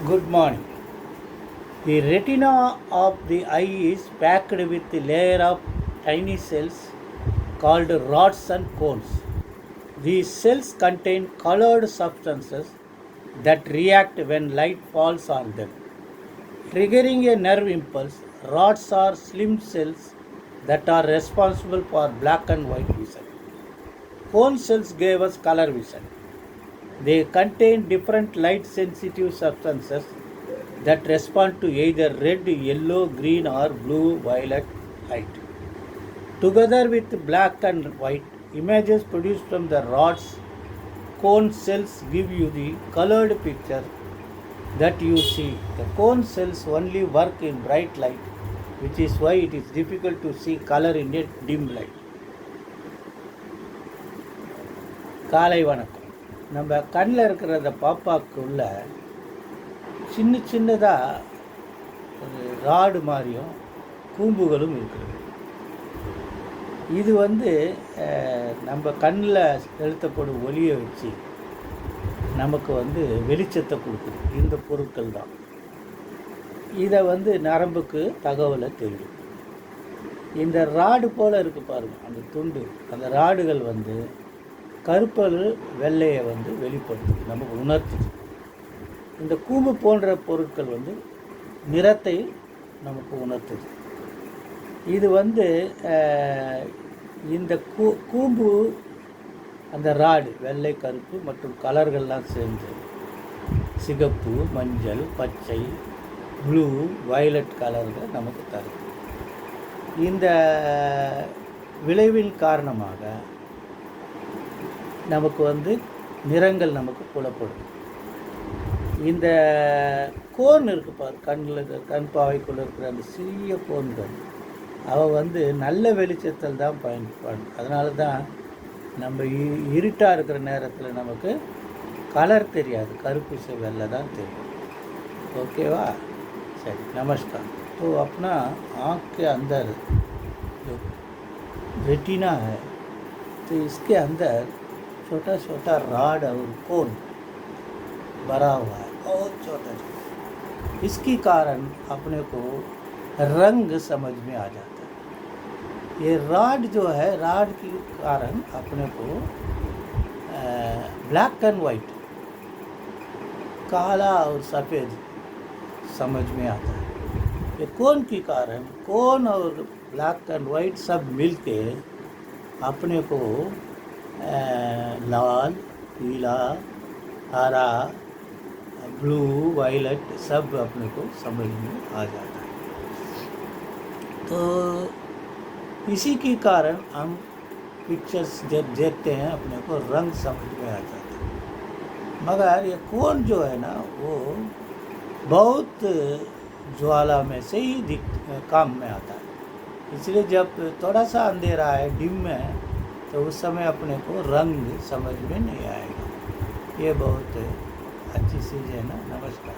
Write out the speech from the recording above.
Good morning. The retina of the eye is packed with a layer of tiny cells called rods and cones. These cells contain colored substances that react when light falls on them, triggering a nerve impulse. Rods are slim cells that are responsible for black and white vision. Cone cells gave us color vision. They contain different light sensitive substances that respond to either red, yellow, green, or blue, violet light. Together with black and white, images produced from the rods, cone cells give you the colored picture that you see. The cone cells only work in bright light, which is why it is difficult to see color in a dim light. காலை வணக்கம். நம்ம கண்ணில் இருக்கிற அந்த பாப்பாக்குள்ள சின்னதாக ஒரு rod மாதிரியும் கூம்புகளும் இருக்கிறது. இது நம்ம கண்ணில் செலுத்தப்படும் ஒளியை வச்சு நமக்கு வெளிச்சத்தை கொடுக்குது. இந்த பொருட்கள் தான் இதை நரம்புக்கு தகவலை தெரியும். இந்த ராடு போல் இருக்குது பாருங்கள், அந்த துண்டு, அந்த ராடுகள் கருப்பல் வெள்ளையை வெளிப்படுத்துது, நமக்கு உணர்த்துது. இந்த கூம்பு போன்ற பொருட்கள் நிறத்தை நமக்கு உணர்த்துது. இது இந்த கூம்பு, அந்த ராடு, வெள்ளை, கருப்பு மற்றும் கலர்கள்லாம் சேர்ந்து சிகப்பு, மஞ்சள், பச்சை, ப்ளூ, வயலட் கலர்கள் நமக்கு தரும். இந்த விளைவின் காரணமாக நமக்கு நிறங்கள் நமக்கு புலப்படும். இந்த கோன் இருக்குது பாரு, கண் பாவைக்குள்ளே இருக்கிற அந்த சிறிய கோன்கள், அவள் நல்ல வெளிச்சத்தில் தான் பயன்படும். அதனால தான் நம்ம இருட்டாக இருக்கிற நேரத்தில் நமக்கு கலர் தெரியாது, கருப்பு வெள்ளை தான் தெரியும். ओकेवा, सही, नमस्कार। तो अपना आँख के अंदर जो रेटिना है, तो इसके अंदर छोटा छोटा राड और कोन भरा हुआ है, बहुत छोटा छोटा। इसके कारण अपने को रंग समझ में आ जाता है। ये राड जो है, राड के कारण अपने को ब्लैक एंड वाइट, काला और सफ़ेद समझ में आता है। ये कोन के कारण, कोन और ब्लैक एंड वाइट सब मिलके अपने को लाल, पीला, हरा, ब्लू, वायलेट सब अपने को समझ में आ जाता है। तो इसी के कारण हम पिक्चर्स जब देखते हैं अपने को रंग समझ में आ जाता है। मगर ये कोन जो है ना, वो बहुत ज्वाला में से ही काम में आता है। इसलिए जब थोड़ा सा अंधेरा है, डिम में है, तो उस समय अपने को रंग समझ में नहीं आएगा। ये बहुत अच्छी चीज़ है ना। नमस्कार।